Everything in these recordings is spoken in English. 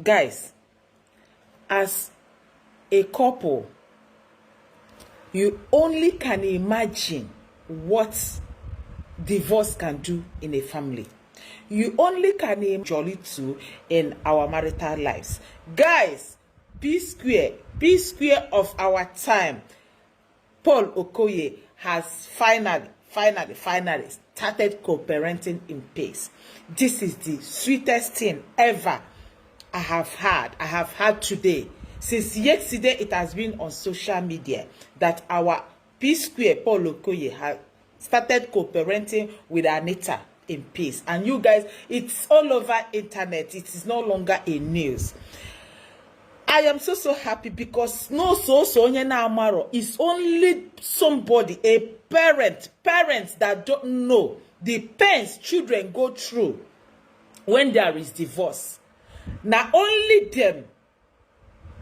Guys, as a couple, you only can imagine what divorce can do in a family. You only can imagine too in our marital lives. Guys, P square of our time, Paul Okoye has finally started co-parenting in peace. This is the sweetest thing ever I have had today. Since yesterday, it has been on social media that our P square Paul Okoye has started co-parenting with Anita in peace. And you guys, it's all over internet. It is no longer a news. I am so happy because is only somebody, a parents that don't know the pains children go through when there is divorce. Now only them,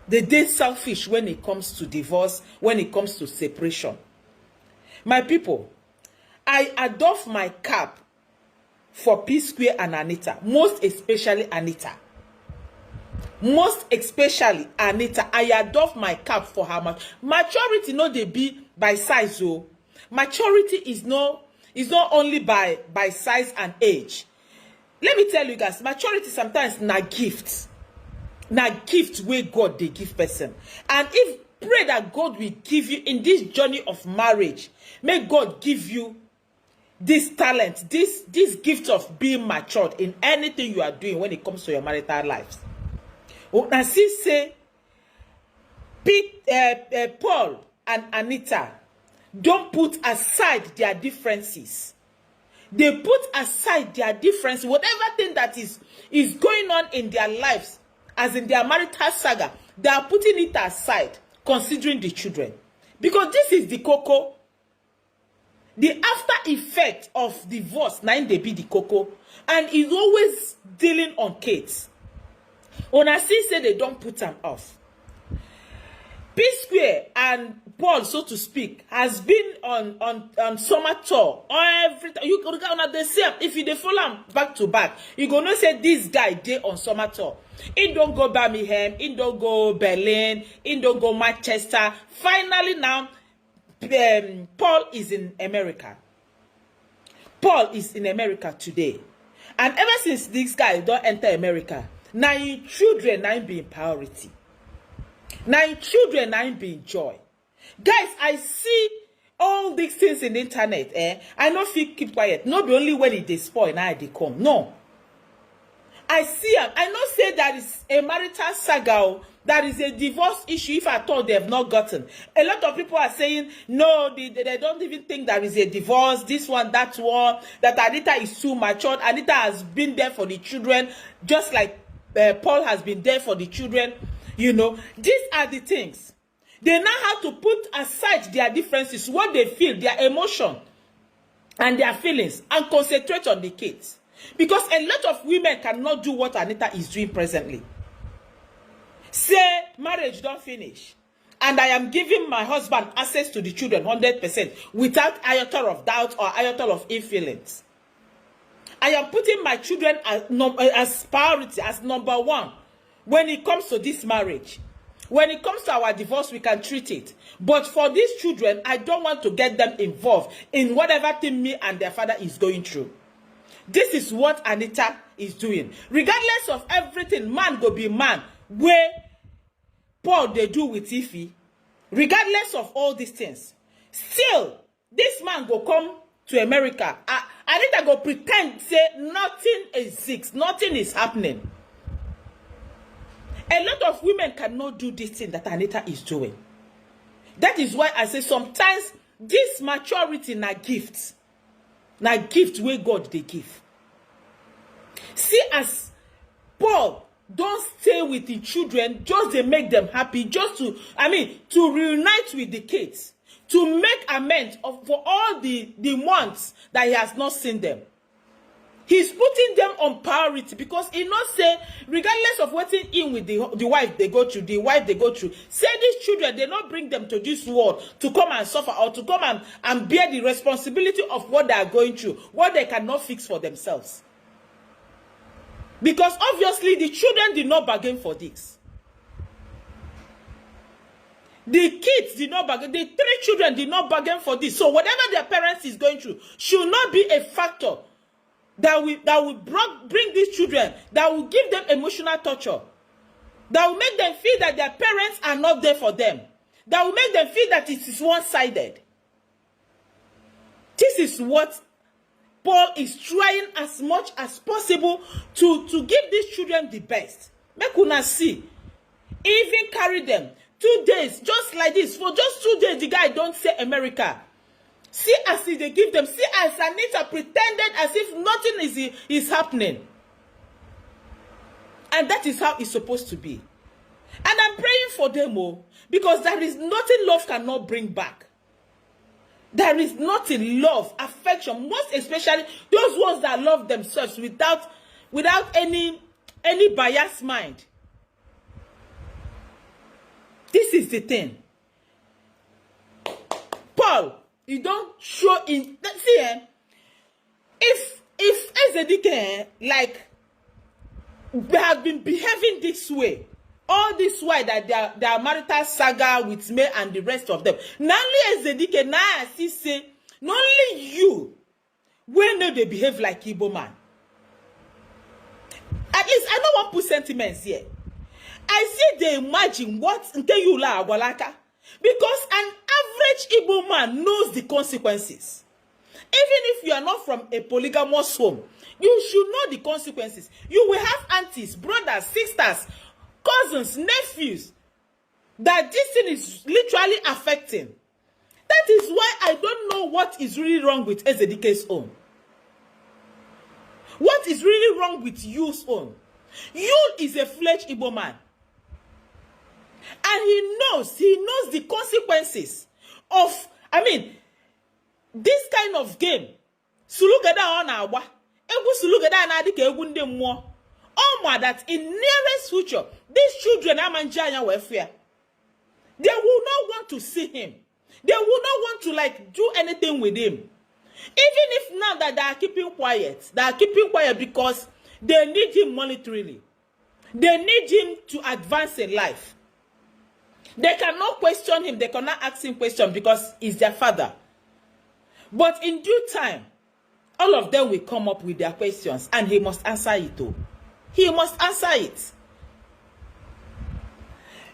they selfish when it comes to divorce, when it comes to separation. My people, I adopt my cap for P Square and Anita, most especially Anita. Most especially Anita, I adopt my cap for her maturity. No, they be by size. Oh, maturity is not only by size and age. Let me tell you guys, maturity sometimes na gift where God they give person. And if pray that God will give you in this journey of marriage, may God give you this talent, this gift of being matured in anything you are doing when it comes to your marital lives. Now see say Paul and Anita don't put aside their differences. They put aside their differences, whatever thing that is going on in their lives, as in their marital saga, they are putting it aside, considering the children. Because this is the cocoa. The after effect of divorce, now they be the cocoa, and is always dealing on kids. Una see say they don't put them off. P Square and Paul, so to speak, has been on summer tour. Every time you gonna the same. If you follow them back to back, you gonna say this guy dey on summer tour. He don't go Birmingham, he don't go Berlin, he don't go Manchester. Finally now, Paul is in America. Paul is in America today, and ever since this guy don't enter America, now your children now being priority. Now your children now being joy. Guys, I see all these things in the internet. I don't feel keep quiet. Not the only when it is spoil now they come. No. I see them. I not say that is a marital saga. That is a divorce issue if I thought they have not gotten. A lot of people are saying, no, they don't even think there is a divorce, this one, that one, that Anita is too matured. Anita has been there for the children, just like Paul has been there for the children. You know, these are the things. They now have to put aside their differences, what they feel, their emotion, and their feelings, and concentrate on the kids. Because a lot of women cannot do what Anita is doing presently. Say, marriage don't finish, and I am giving my husband access to the children 100% without iota of doubt or iota of ill feelings. I am putting my children as priority, as number one. When it comes to this marriage, when it comes to our divorce, we can treat it. But for these children, I don't want to get them involved in whatever thing me and their father is going through. This is what Anita is doing. Regardless of everything, man go be man. Where Paul they do with Ifi, regardless of all these things, still this man go come to America. Anita go pretend say nothing exists, nothing is happening. A lot of women cannot do this thing that Anita is doing. That is why I say sometimes this maturity na gift. Na gift where God they give. See, as Paul don't stay with the children, just they make them happy, just to reunite with the kids, to make amends for all the months that he has not seen them. He's putting them on priority because he not say, regardless of what's in with the wife they go through, say these children, they not bring them to this world to come and suffer or to come and bear the responsibility of what they are going through, what they cannot fix for themselves. Because obviously the children did not bargain for this. The kids did not bargain. The 3 children did not bargain for this. So whatever their parents is going through should not be a factor that will bring these children, that will give them emotional torture, that will make them feel that their parents are not there for them, that will make them feel that it is one-sided. This is what Paul is trying as much as possible to give these children the best. Make una see. Even carry them 2 days, just like this. For just 2 days, the guy don't say America. See as they give them. See as Anita pretended as if nothing is happening. And that is how it's supposed to be. And I'm praying for them all. Because there is nothing love cannot bring back. There is nothing love, affection, most especially those ones that love themselves without any biased mind. This is the thing. Paul, you don't show in. See, if Edochiey, like, they have been behaving this way, all this while that their marital saga with me and the rest of them. Not only Edochiey, now I see say, not only you, when they behave like Igbo man. At least I don't want to put sentiments here. I see they imagine what tvyul agwalaka, because an average Igbo man knows the consequences. Even if you are not from a polygamous home, you should know the consequences. You will have aunties, brothers, sisters, cousins, nephews that this thing is literally affecting. That is why I don't know what is really wrong with Edochiey's own. What is really wrong with Yul's own? Yul is a fledged Igbo man. And he knows the consequences of, this kind of game. Sulugada on awa. Egu sulugada na adike egu nde mmụọ. Oh, that in nearest future, these children are welfare. They will not want to see him. They will not want to do anything with him. Even if now that they are keeping quiet, because they need him monetarily. They need him to advance in life. They cannot question him. They cannot ask him questions because he's their father. But in due time, all of them will come up with their questions and he must answer it too. He must answer it.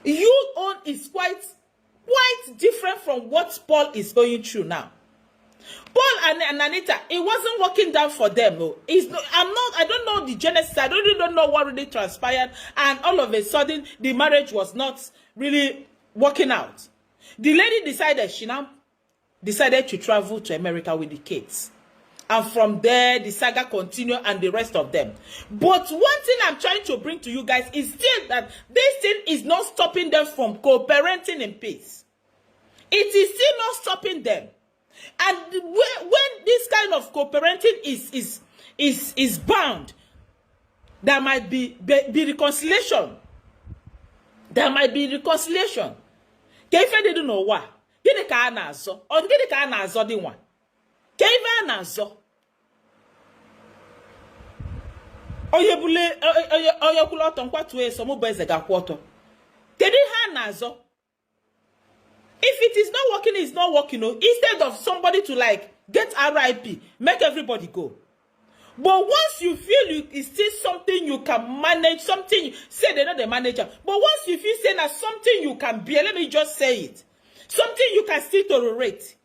Your own is quite different from what Paul is going through now. Paul and Anita, it wasn't working down for them. No. I don't know the genesis. I don't know what really transpired. And all of a sudden, the marriage was not really working out. The lady decided, she now decided to travel to America with the kids. And from there, the saga continued and the rest of them. But one thing I'm trying to bring to you guys is still that this thing is not stopping them from co-parenting in peace. It is still not stopping them. And when this kind of co-parenting is bound, there might be reconciliation. There might be reconciliation. If they don't know why, get the car now, so or get the car now, so the one. Keva nazo. Oyekulo tonkwa tuwe somo bezega kwoto. Kedi ha nazo. If it is not working, it's not working. Instead of somebody to get RIP, make everybody go. But once you feel it's still something you can manage, something say they're not the manager. But once you feel say that something you can bear, let me just say it. Something you can still tolerate.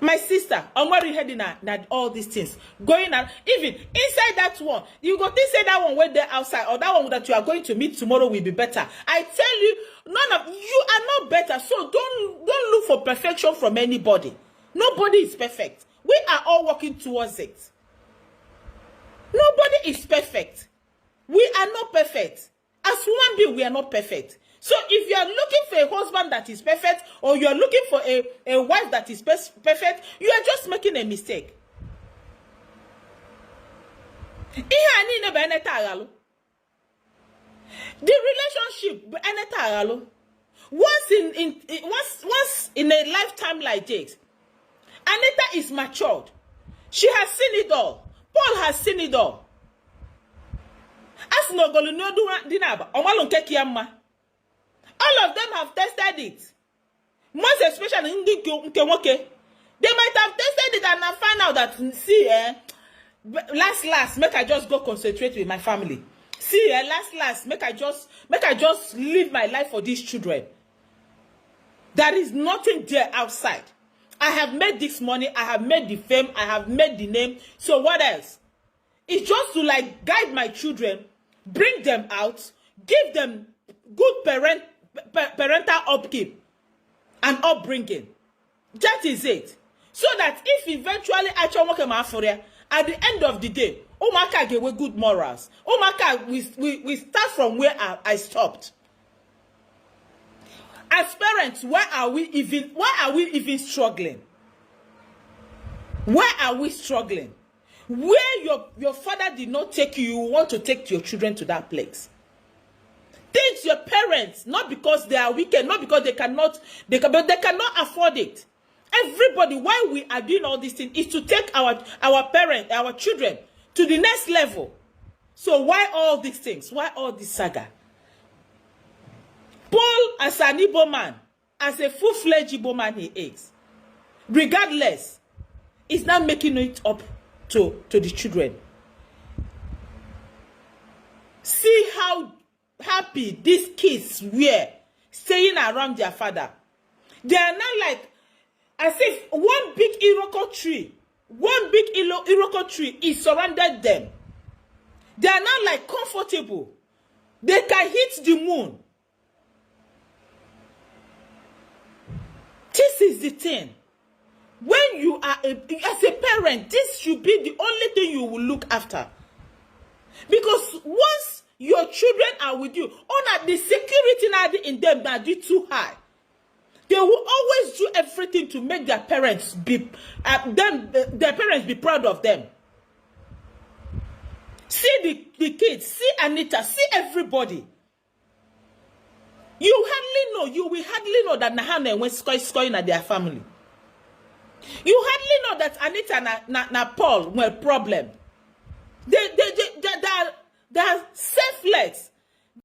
My sister, I'm already heading at all these things. Going out, even inside that one, you go to say that one went there outside, or that one that you are going to meet tomorrow will be better. I tell you, none of you are not better. So don't look for perfection from anybody. Nobody is perfect. We are all working towards it. Nobody is perfect. We are not perfect. As human beings, we are not perfect. So if you are looking for a husband that is perfect, or you are looking for a wife that is perfect, you are just making a mistake. The relationship, once in a lifetime like this, Anita is matured. She has seen it all. Paul has seen it all. As no go no do dinaba, all of them have tested it. Most especially in the they might have tested it and I find out that see last make I just go concentrate with my family. See last make I just live my life for these children. There is nothing there outside. I have made this money, I have made the fame, I have made the name. So what else? It's just to like guide my children, bring them out, give them good parental upkeep and upbringing. That is it. So that if eventually I at the end of the day, Omaka gave good morals. Omaka, we start from where I stopped. As parents, why are we even struggling? Why are we struggling? Where your father did not take you, you want to take your children to that place. Teach your parents, not because they are wicked, not because they cannot afford it. Everybody, why we are doing all these things is to take our parents, our children to the next level. So why all these things? Why all this saga? Paul, as an Igbo man, as a full-fledged Igbo man he is, regardless, is not making it up to the children. See how happy these kids were staying around their father. They are not like as if one big iroko tree is surrounded them. They are not like comfortable. They can hit the moon. This is the thing. When you are as a parent, this should be the only thing you will look after. Because once your children are with you, the security in them that be too high. They will always do everything to make their parents be proud of them. See the kids, see Anita, see everybody. You will hardly know that Nahana went scoring at their family. You hardly know that Anita and Paul were a problem. They are selfless.